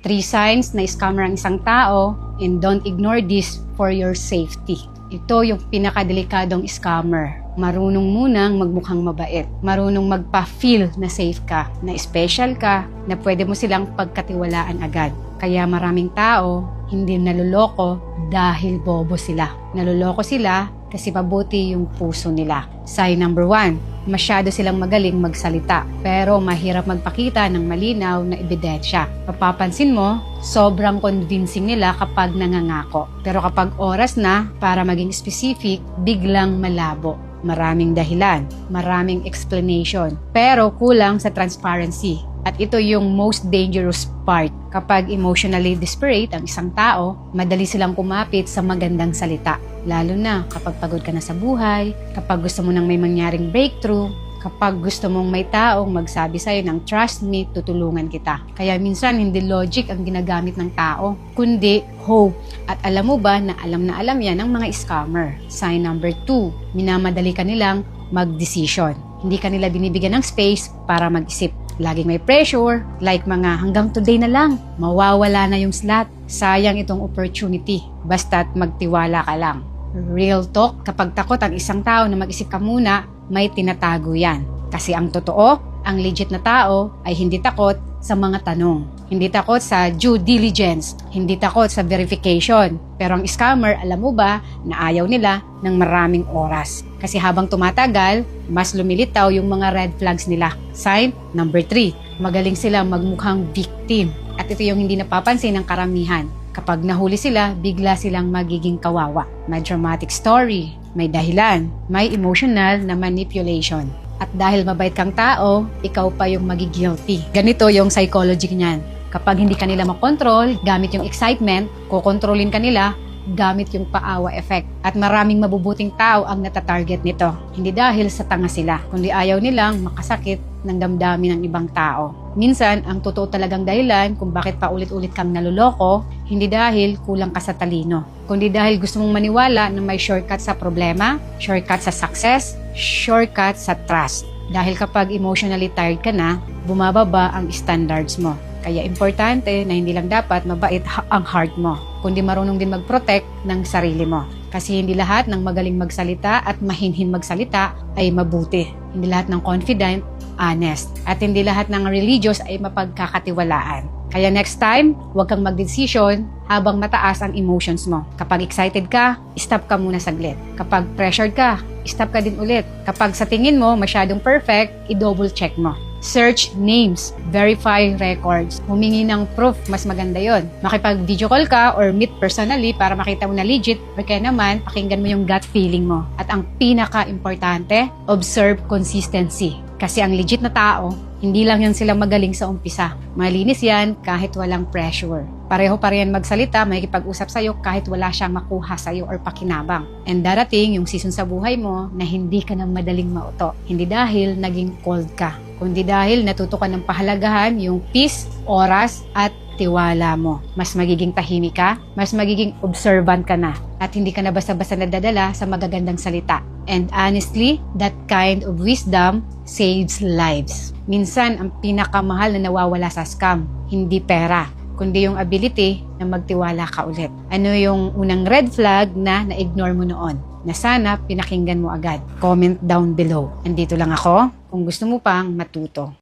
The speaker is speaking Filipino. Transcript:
3 signs na scammer ang isang tao, and don't ignore this for your safety. Ito yung pinakadelikadong scammer. Marunong munang magmukhang mabait. Marunong magpa-feel na safe ka, na special ka, na pwede mo silang pagkatiwalaan agad. Kaya maraming tao hindi naluloko dahil bobo sila. Naluloko sila kasi mabuti yung puso nila. Sign number 1, masyado silang magaling magsalita pero mahirap magpakita ng malinaw na ebidensya. Mapapansin mo, sobrang convincing nila kapag nangangako. Pero kapag oras na para maging specific, biglang malabo. Maraming dahilan, maraming explanation, pero kulang sa transparency. At ito yung most dangerous part. Kapag emotionally desperate ang isang tao, madali silang kumapit sa magandang salita. Lalo na kapag pagod ka na sa buhay, kapag gusto mo nang may mangyaring breakthrough, kapag gusto mong may taong magsabi sa'yo ng trust me, tutulungan kita. Kaya minsan hindi logic ang ginagamit ng tao, kundi hope. At alam mo ba na alam yan ng mga scammer. Sign number 2, minamadali ka nilang mag-decision. Hindi ka nila binibigyan ng space para mag-isip. Laging may pressure, like mga hanggang today na lang, mawawala na yung slot. Sayang itong opportunity, basta't magtiwala ka lang. Real talk, kapag takot ang isang tao na mag-isip ka muna, may tinatago yan. Kasi ang totoo, ang legit na tao ay hindi takot sa mga tanong. Hindi takot sa due diligence. Hindi takot sa verification. Pero ang scammer, alam mo ba na ayaw nila ng maraming oras. Kasi habang tumatagal, mas lumilitaw yung mga red flags nila. Sign number 3, magaling sila magmukhang victim. At ito yung hindi napapansin ng karamihan. Kapag nahuli sila, bigla silang magiging kawawa. May dramatic story, may dahilan, may emotional na manipulation. At dahil mabait kang tao, ikaw pa yung magigilty. Ganito yung psychology niyan. Kapag hindi ka nila makontrol, gamit yung excitement, kokontrolin ka nila, gamit yung paawa effect. At maraming mabubuting tao ang natatarget nito. Hindi dahil sa tanga sila, kundi ayaw nilang makasakit ng damdamin ng ibang tao. Minsan, ang totoo talagang dahilan kung bakit paulit-ulit kang naluloko, hindi dahil kulang ka sa talino, kundi dahil gusto mong maniwala na may shortcut sa problema, shortcut sa success, shortcut sa trust. Dahil kapag emotionally tired ka na, bumababa ang standards mo. Kaya importante na hindi lang dapat mabait ang heart mo, kundi marunong din mag-protect ng sarili mo. Kasi hindi lahat ng magaling magsalita at mahinhin magsalita ay mabuti. Hindi lahat ng confident, honest. At hindi lahat ng religious ay mapagkakatiwalaan. Kaya next time, huwag kang mag-decision habang mataas ang emotions mo. Kapag excited ka, stop ka muna saglit. Kapag pressured ka, stop ka din ulit. Kapag sa tingin mo masyadong perfect, i-double check mo. Search names, verify records, humingi ng proof, mas maganda yon. Makipag-video call ka or meet personally para makita mo na legit, or kaya naman, pakinggan mo yung gut feeling mo. At ang pinaka-importante, observe consistency. Kasi ang legit na tao, hindi lang yan sila magaling sa umpisa. Malinis yan kahit walang pressure. Pareho pa rin magsalita, makikipag-usap sa'yo kahit wala siyang makuha sa'yo or pakinabang. And darating yung season sa buhay mo na hindi ka na madaling mauto. Hindi dahil naging cold ka, kundi dahil natuto ka ng pahalagahan yung peace, oras, at tiwala mo. Mas magiging tahimik ka, mas magiging observant ka na, at hindi ka na basta-basta nadadala sa magagandang salita. And honestly, that kind of wisdom saves lives. Minsan, ang pinakamahal na nawawala sa scam, hindi pera, kundi yung ability na magtiwala ka ulit. Ano yung unang red flag na na-ignore mo noon, na sana pinakinggan mo agad? Comment down below. Andito lang ako kung gusto mo pang matuto.